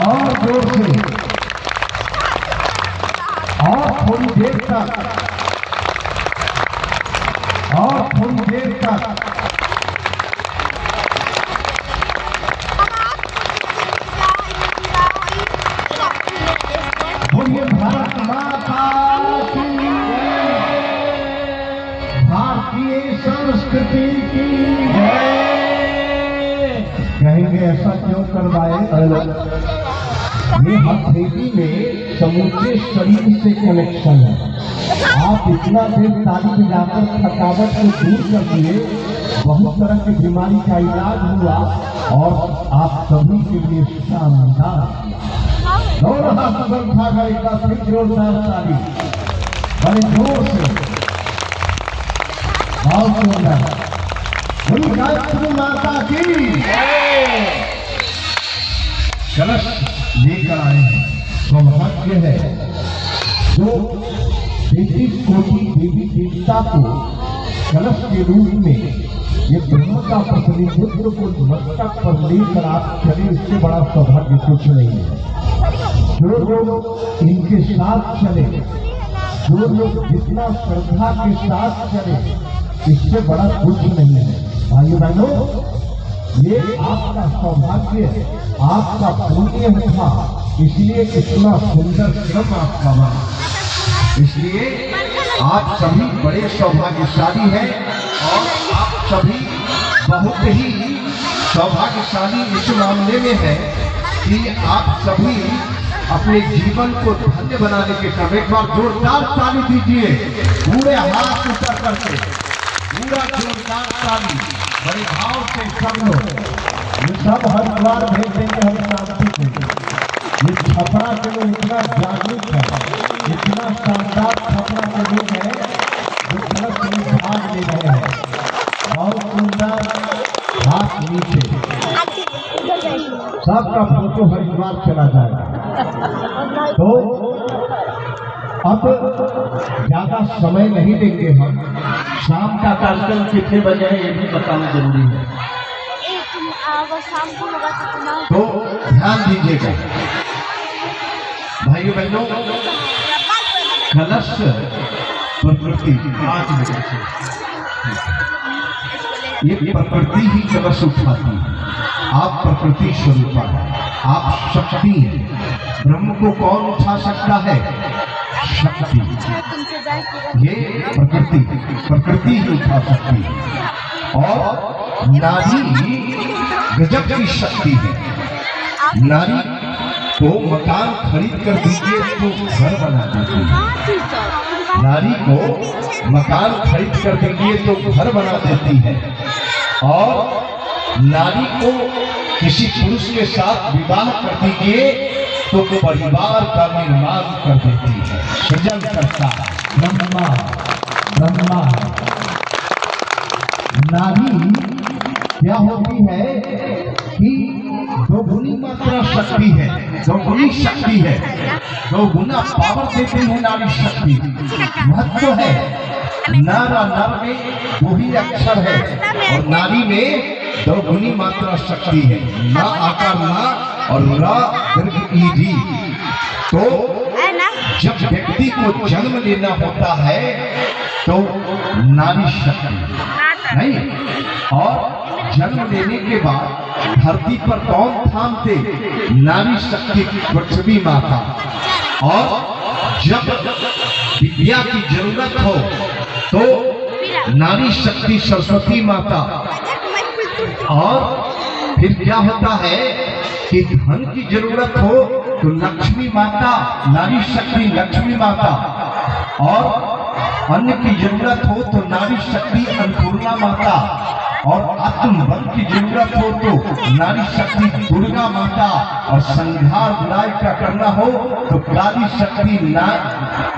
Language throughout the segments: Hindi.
और जोर से और थोड़ी देर तक और थोड़ी देर तक। बोलिए भारत माता की भारतीय संस्कृति की कहेंगे ऐसा क्यों करवाए? ये हथेली में समूचे शरीर से कनेक्शन है। आप इतना देर ताली बजाकर थकावट को दूर कर दिए, बहुत तरह की बीमारी का इलाज हुआ और आप सभी के लिए शानदार दोनों हाथ पर उठाकर एक बार फिर जोरदार ताली, बड़े जोर से, बहुत सुंदर। बोलिए गायत्री माता की कलश लेकर आए हैं। सौभाग्य है जो 33 कोटि देवी देवता को कलश के रूप में ये ब्रह्म का प्रतिनिधित्व को मस्तक पर लेकर आप चले, इससे बड़ा सौभाग्य कुछ नहीं है। जो लोग इनके साथ चले, जो लोग जितना श्रद्धा के साथ चले, इससे बड़ा कुछ नहीं है। भाई बहनों, ये आपका सौभाग्य, आपका पुण्य था, इसलिए इतना सुंदर क्रम आपका बना। इसलिए आप सभी बड़े सौभाग्यशाली हैं और आप सभी बहुत ही सौभाग्यशाली इस मामले में है कि आप सभी अपने जीवन को धन्य बनाने के क्रम। एक बार जोरदार ताली दीजिए, पूरे हाथ ऊपर करके, पूरा जोरदार ताली, बड़े भाव से सब लोग। ये सब हर द्वार भेज देंगे हम शांति से। ये छपरा के लोग इतना जागरूक है, इतना शानदार छपरा के लोग हैं जो कलश में भाग ले रहे हैं। बहुत सुंदर, हाथ नीचे, सबका फोटो हरिद्वार चला जाएगा। तो अब ज्यादा समय नहीं लेंगे हम। शाम का कार्यक्रम कितने बजे है ये भी बताना जरूरी है, तो ध्यान दीजिएगा भाइयों बहनों। कलश प्रकृति, ये प्रकृति ही कलश उठाती है। आप प्रकृति स्वरूपा है, आप शक्ति है। ब्रह्म को कौन उठा सकता है? शक्ति। ये प्रकृति ही उठा सकती है। और नारी गजब की शक्ति है। नारी को मकान खरीद कर दीजिए तो घर बना देती है। नारी को मकान खरीद कर दीजिए तो घर बना देती है। और नारी को किसी पुरुष के साथ विवाह कर दीजिए तो परिवार का निर्माण कर देती है, सृजन करता है। ब्रह्मा नारी क्या होती है कि दोगुनी मात्रा शक्ति है, दोगुनी शक्ति है, दोगुना पावर देती है नारी शक्ति। महत्व है, नर और नर में दो ही अक्षर है और नारी में दोगुनी मात्रा शक्ति है। न आकार न और र दीर्घ ईडी। तो जब व्यक्ति को जन्म लेना होता है तो नारी शक्ति नहीं, और जन्म लेने के बाद धरती पर कौन थामते? नारी शक्ति पृथ्वी माता। और जब विद्या की जरूरत हो तो नारी शक्ति सरस्वती माता। और फिर क्या होता है कि धन की जरूरत हो तो लक्ष्मी माता, नारी शक्ति लक्ष्मी माता। और अन्न की जरूरत हो तो नारी शक्ति अन्नपूर्णा माता। और आत्मबल की जरूरत हो तो नारी शक्ति दुर्गा माता। और संहार बुराई का करना हो तो काली शक्ति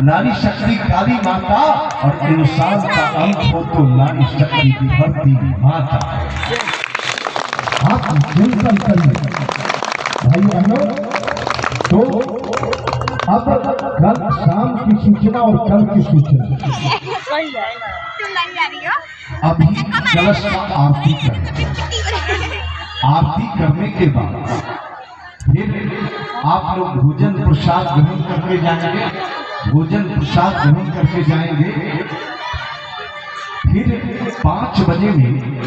नारी शक्ति काली माता। और इंसान का अंत हो तो नारी शक्ति धरती माता। आप चिंतन करिए भाई बहनों। तो अब कल शाम की सूचना और कल की सूचना। अभी कलश का आरती करें। आरती करने के बाद फिर आप लोग भोजन प्रसाद ग्रहण करके जाएंगे, भोजन प्रसाद ग्रहण करके जाएंगे। फिर 5 बजे में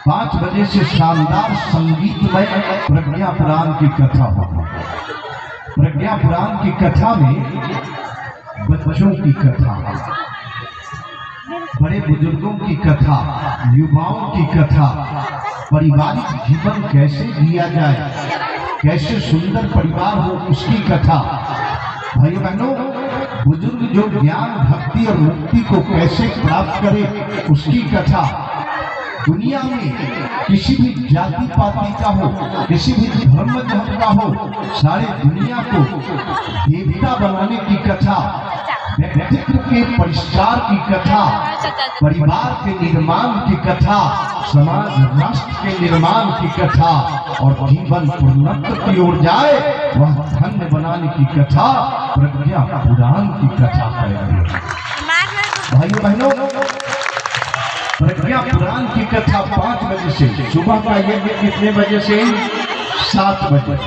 5 बजे से शानदार संगीतमय प्रज्ञा पुराण की कथा होगी। प्रज्ञा पुराण की कथा में बच्चों की कथा, बड़े बुजुर्गों की कथा, युवाओं की कथा, पारिवारिक जीवन कैसे जिया जाए, कैसे सुंदर परिवार हो उसकी कथा। भाई बहनों, बुजुर्ग जो ज्ञान भक्ति और मुक्ति को कैसे प्राप्त करे उसकी कथा। दुनिया में किसी भी जाति पाति का हो, किसी भी धर्म का हो, सारे दुनिया को देवता बनाने की कथा, व्यक्तित्व के परिष्कार की कथा, परिवार के निर्माण की कथा, समाज राष्ट्र के निर्माण की कथा और जीवन पूर्णत्व की ओर जाए वह धन्य बनाने की कथा प्रज्ञा पुराण की कथा करेंगे। भाइयों बहनों, प्रज्ञा पुराण की कथा 5 बजे से, सुबह का यज्ञ कितने बजे से? 7 बजे।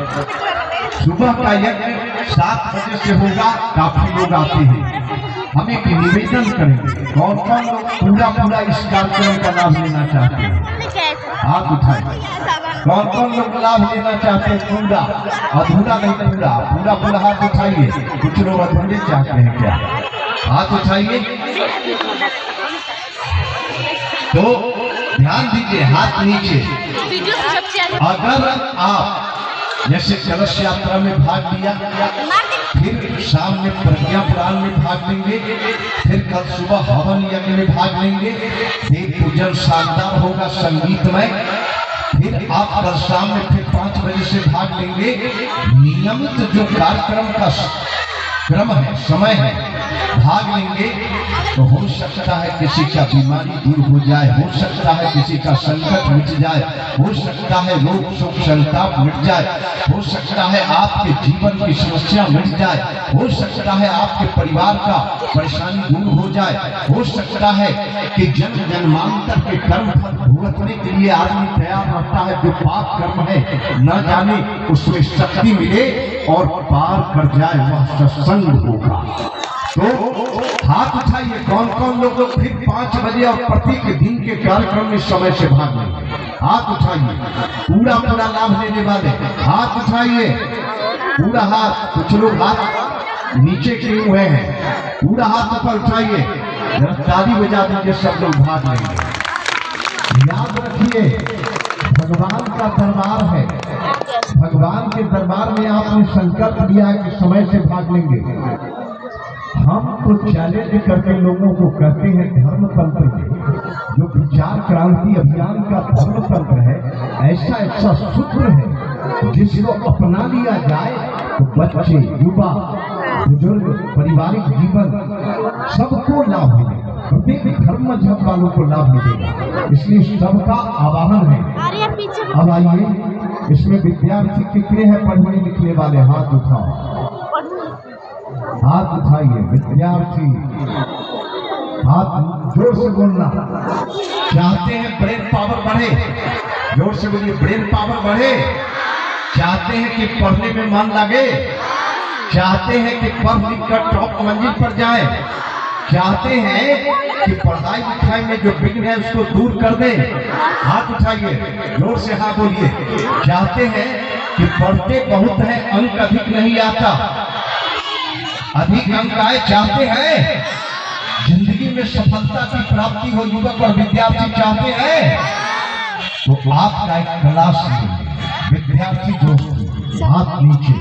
सुबह का यज्ञ 7 बजे से होगा। काफी लोग आते हैं। हम एक निवेदन करेंगे, कौन कौन लोग पूरा इस कार्यक्रम का लाभ लेना चाहते हैं? हाथ उठाइए। कौन कौन लोग लाभ लेना चाहते हैं? पूरा, अधूरा नहीं, पूरा हाथ उठाइए। कुछ लोग अधूरे चाहते हैं क्या? हाथ उठाइए। तो ध्यान दीजिए, हाथ नीचे। अगर आप जैसे कलश यात्रा में भाग लिया, फिर शाम में प्रज्ञा पुराण में भाग लेंगे, फिर कल सुबह हवन यज्ञ में भाग लेंगे, देव पूजन शानदार होगा संगीतमय, फिर आप कल शाम में फिर 5 बजे से भाग लेंगे। नियमित जो कार्यक्रम का क्रम है, समय है, भाग लेंगे तो हो सकता है किसी का बीमारी दूर हो जाए, हो सकता है किसी का संकट मिट जाए, हो सकता है रोग शोक संताप मिट जाए, हो सकता है आपके जीवन की समस्या मिट जाए, हो सकता है आपके परिवार का परेशानी दूर हो जाए, हो सकता है कि जन्म जन्मांतर के कर्म भुगतने के लिए आदमी तैयार रहता है। जो पाप कर्म है न जाने उसमें शक्ति मिले और पार कर जाए, वह सत्संग होगा। तो हाथ उठाइए कौन कौन लोग फिर 5 बजे और प्रत्येक दिन के कार्यक्रम में समय से भाग लेंगे। हाथ उठाइए, पूरा लाभ लेने वाले हाथ उठाइए, पूरा हाथ। कुछ लोग हाथ नीचे किए हुए हैं, पूरा हाथ ऊपर उठाइए, ताली बजा दीजिए, सब लोग भाग लेंगे। याद रखिए, भगवान का दरबार है, भगवान के दरबार में आपने संकल्प लिया कि समय से भाग लेंगे। हम तो चैलेंज करके लोगों को कहते हैं धर्म तंत्र में, जो विचार क्रांति अभियान का धर्म तंत्र है, ऐसा सूत्र है जिसको अपना लिया जाए तो बच्चे, युवा, बुजुर्ग, पारिवारिक जीवन सबको लाभ मिलेगा, प्रत्येक धर्म मजहब वालों को लाभ मिलेगा। इसलिए सबका आवाहन है। अब आइए, इसमें विद्यार्थी कितने हैं पढ़ने लिखने वाले? हाथ उठाओ, हाथ उठाइए। विद्यार्थी, हाथ जोर से बोलना। चाहते हैं ब्रेन पावर बढ़े? जोर से बोलिए, ब्रेन पावर बढ़े। चाहते हैं कि पढ़ने में मन लगे? चाहते हैं कि पढ़ लिख कर टॉप मंजिल पर जाए? चाहते हैं कि पढ़ाई लिखाई में जो विघ्न है उसको दूर कर दे? हाथ उठाइए, जोर से हाथ बोलिए। चाहते हैं कि पढ़ते बहुत हैं, अंक अधिक नहीं आता, अधिक अंक आए? चाहते हैं जिंदगी में सफलता की प्राप्ति हो, युवक और विद्यार्थी चाहते हैं? तो आपका एक क्लास विद्यार्थी जो हाथ नीचे,